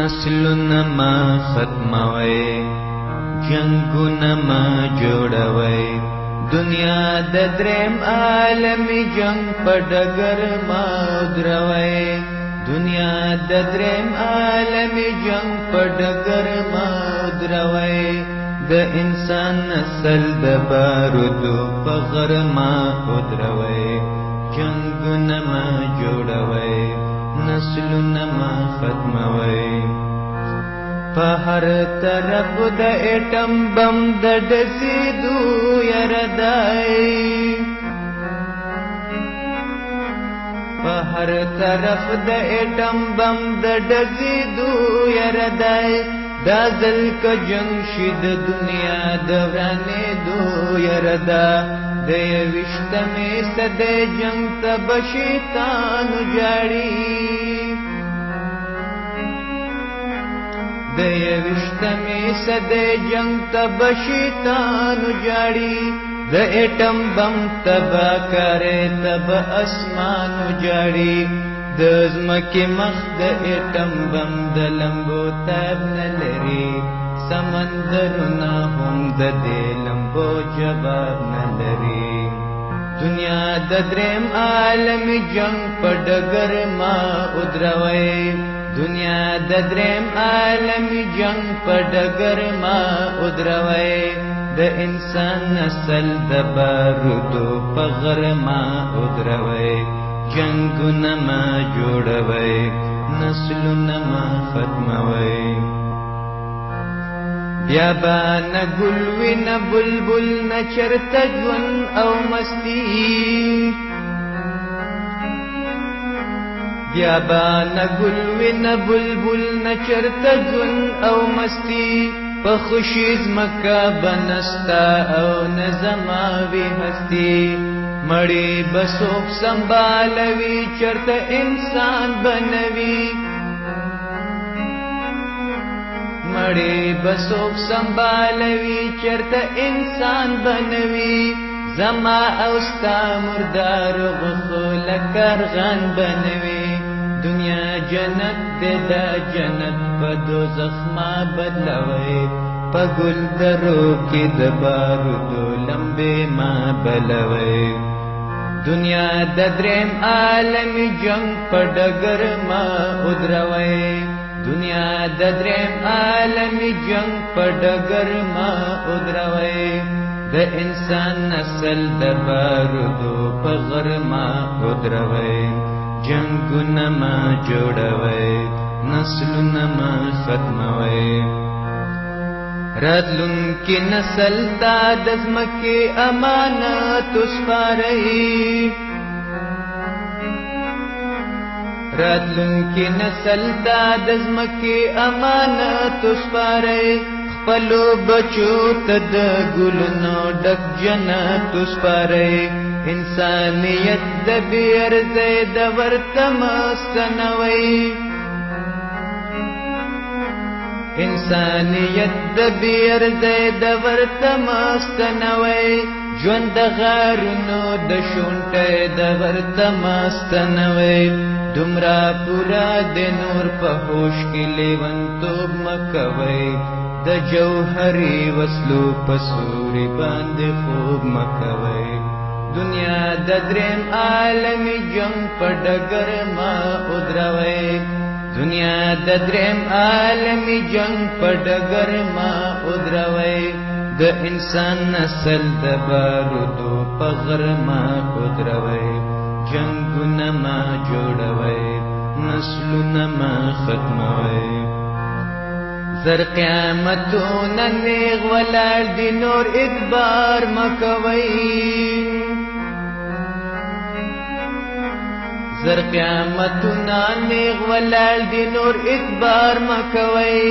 نسلونه ما ختموي جنگونه ما جوړوي دنیا د دریم عالمي جنگ په ډګر ما دروي دنیا د دریم عالمي جنگ په ډګر ما دروي د انسان نسل د بارودو په غر ما دروي جنگونه ما جوړوي نسلونه ما ختموي په هر طرف د اټم بم د ډزیدو يردای په هر طرف د اټم بم د ډزیدو يردای دا ځل ک جنگ شید دنیا د ورانه دو يردا د وشتمه ست جنگ تب شیطان جاړي د وشتمه ست جنگ تب شیطان جاړي د اټم بم تبا کرے تب اسمان جاړي د زمکه مخ د اټم بم د لمبو تاب نلري سمندرونه هم د دې لمبو جواب نلري دنیا د دریم عالمي جنگ په ډګر ما ودروي دنیا د دریم عالمي جنگ په ډګر ما ودروي د انسان نسل د بارودو په غر ما ودروي جنگونه ما جوړوي نسلونه ما ختموي بیا با نه ګل وی نه بلبل نه چرته ژوند او مستی بیا با نه ګل وی نه بلبل نه چرته ژوند او مستی په خوشی زمکا بنستا او نظما وی هستی مړی بسوک سنبالوي چرته انسان بنوي مړی بسوک سنبالوي چرته انسان بنوي زما اوستا مردار غخو لکرغان بنوي دنیا جنت دے دا جنت په دوزخ ما بدلوي په ګل درو کې د بارودو لمبه ما بلوي دنیا د دریم عالمي جنگ په ډګر ما ودروي دنیا د دریم عالمي جنگ په ډګر ما ودروي د انسان نسل د بارودو په غر ما ودروي جنگونه ما جوړوي نسلونه ما ختموي راتلون کی نسل تا دزمکی امانت سپارئی راتلون کی نسل تا دزمکی امانت سپارئی خپلو بچو تد گلنو ڈک جنت سپارئی انسانیت دبیر زید ورتمستنوئی انسانیت دبیر زید ورتمستنوي ژوند غارونو د شونټه د ورتمستنوي دومره پورا د نور په هوش کې لیونتوب مکوي د جوهري وسلو په سوري باندې خوب مکوي دنیا د دریم عالمي جنگ په ډګر ما ودروي دنیا د دریم عالمي جنگ په ډګر ما ودروي د انسان نسل د بارودو په غر ما ودروي جنگونه ما جوړوي نسلونه ما ختموي زر قیامتونه نیغ ولاړ دي نور ادبار مکوي زر قیامتنا نیغ ولال دی نور ادبار مکوي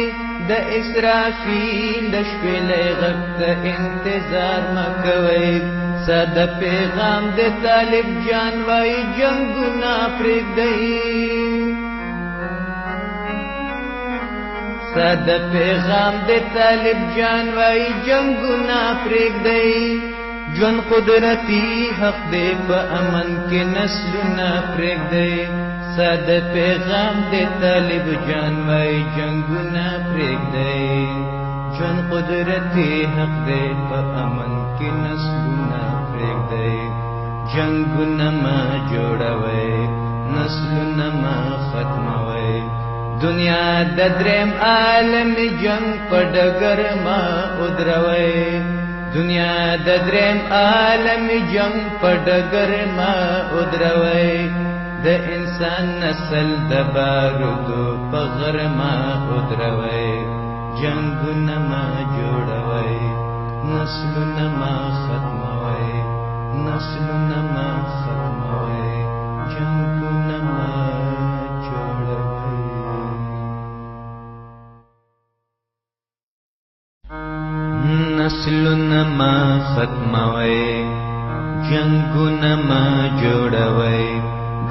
د اسرافیل د شپلې غږ ته انتظار مکوي ساده پیغام د طالب جان وای جنگونه پرېږدئ ساده پیغام د طالب جان وای جنگونه پرېږدئ جون قدرتی حق دے پا امن کے نسلنا پریگ دے استاد پیغام دے طالب جان وای جنگنا پرېږدئ جون قدرتی حق دے په امن کې نسلونه پرېږدئ جنگونه ما جوړوئ نسلونه ما ختموئ دنیا د دریم عالم جنگ په ډګر ما ودروئ دنیا د دریم عالم جنگ په ډګر ما ودروئ د انسان نسل د بارودو په غر ما ودروئ جنگونه ما جوړوئ نسلونه ما ختموئ نسلونه ما ختموئ جنگونه ما جوړوئ نسلونه ما ختموئ جنگونه ما جوړوئ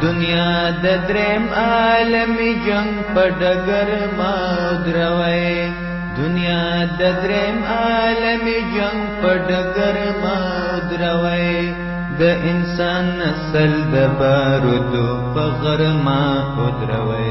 دنیا د دریم عالمی جنگ په ډګر ما ودروئ دنیا د دریم عالمی جنگ په ډګر ما ودروئ د انسان نسل د بارودو په غر ما ودروئ